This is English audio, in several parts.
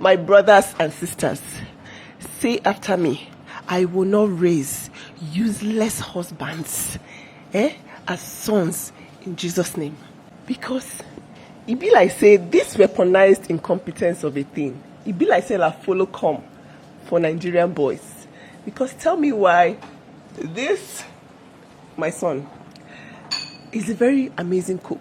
My brothers and sisters, say after me, I will not raise useless husbands as sons in Jesus' name. Because it be like say this weaponized incompetence of a thing, it be like say la follow come for Nigerian boys. Because tell me why this, my son, is a very amazing cook.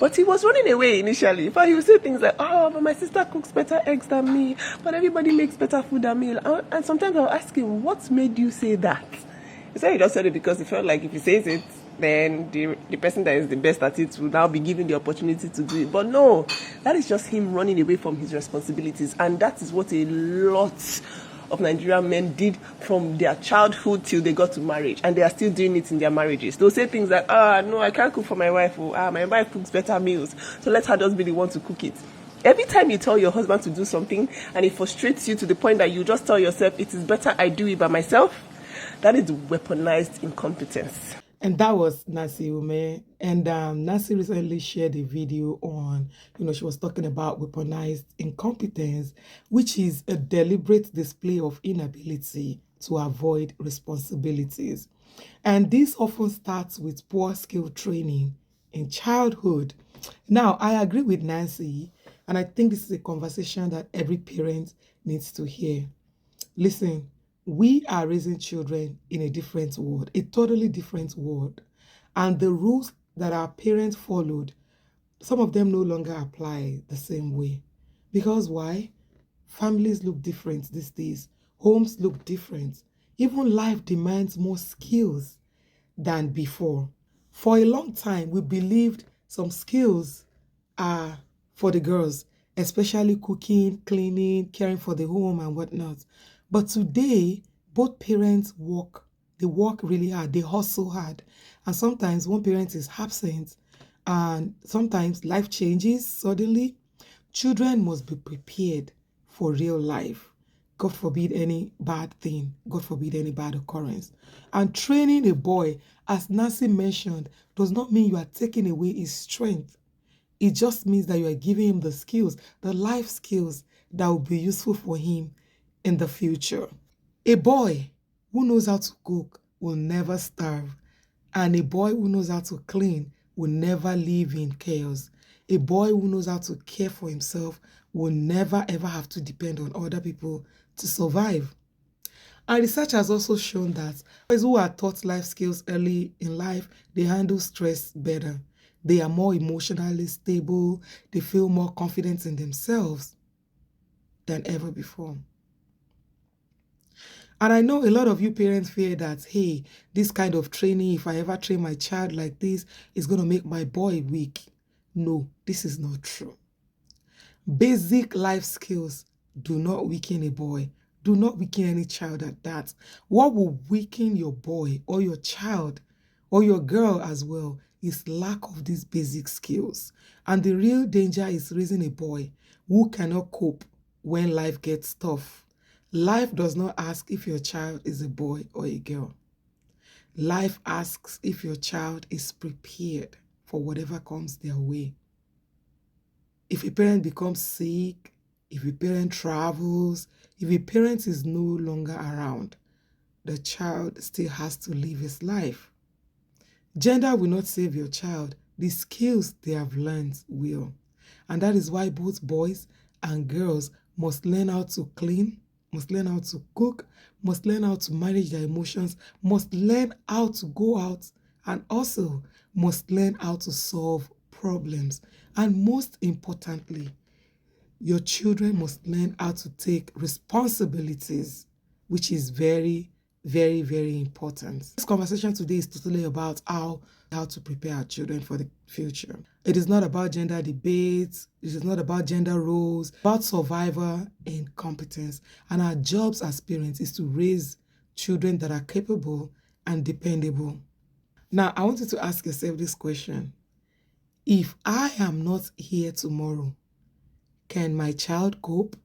But he was running away initially. In fact, he would say things like, oh, but my sister cooks better eggs than me, but everybody makes better food than me. And sometimes I'll ask him, what made you say that? He said he just said it because he felt like if he says it, then the person that is the best at it will now be given the opportunity to do it. But no, that is just him running away from his responsibilities. And that is what a lot of Nigerian men did from their childhood till they got to marriage, and they are still doing it in their marriages. They'll say things like, no, I can't cook for my wife, or my wife cooks better meals, so let her just be the one to cook it. Every time you tell your husband to do something and it frustrates you to the point that you just tell yourself, it is better I do it by myself, that is weaponized incompetence. And that was Nancy Ume. And Nancy recently shared a video on, she was talking about weaponized incompetence, which is a deliberate display of inability to avoid responsibilities. And this often starts with poor skill training in childhood. Now, I agree with Nancy, and I think this is a conversation that every parent needs to hear. Listen, we are raising children in a different world, a totally different world. And the rules that our parents followed, some of them no longer apply the same way. Because why? Families look different these days. Homes look different. Even life demands more skills than before. For a long time, we believed some skills are for the girls, especially cooking, cleaning, caring for the home and whatnot. But today, both parents work. They work really hard. They hustle hard. And sometimes one parent is absent, and sometimes life changes suddenly. Children must be prepared for real life. God forbid any bad thing. God forbid any bad occurrence. And training a boy, as Nancy mentioned, does not mean you are taking away his strength. It just means that you are giving him the skills, the life skills that will be useful for him in the future. A boy who knows how to cook will never starve, and a boy who knows how to clean will never live in chaos. A boy who knows how to care for himself will never ever have to depend on other people to survive. And research has also shown that boys who are taught life skills early in life, they handle stress better. They are more emotionally stable. They feel more confident in themselves than ever before. And I know a lot of you parents fear that, hey, this kind of training, if I ever train my child like this, is going to make my boy weak. No, this is not true. Basic life skills do not weaken a boy. Do not weaken any child at that. What will weaken your boy or your child or your girl as well is lack of these basic skills. And the real danger is raising a boy who cannot cope when life gets tough. Life does not ask if your child is a boy or a girl. Life asks if your child is prepared for whatever comes their way. If a parent becomes sick, if a parent travels, if a parent is no longer around, the child still has to live his life. Gender will not save your child. The skills they have learned will. And that is why both boys and girls must learn how to clean, must learn how to cook, must learn how to manage their emotions, must learn how to go out, and also must learn how to solve problems. And most importantly, your children must learn how to take responsibilities, which is very, very, very important. This conversation today is totally about how to prepare our children for the future. It is not about gender debates. It is not about gender roles, about survival and competence. And our jobs as parents is to raise children that are capable and dependable. Now, I want you to ask yourself this question. If I am not here tomorrow, can my child cope?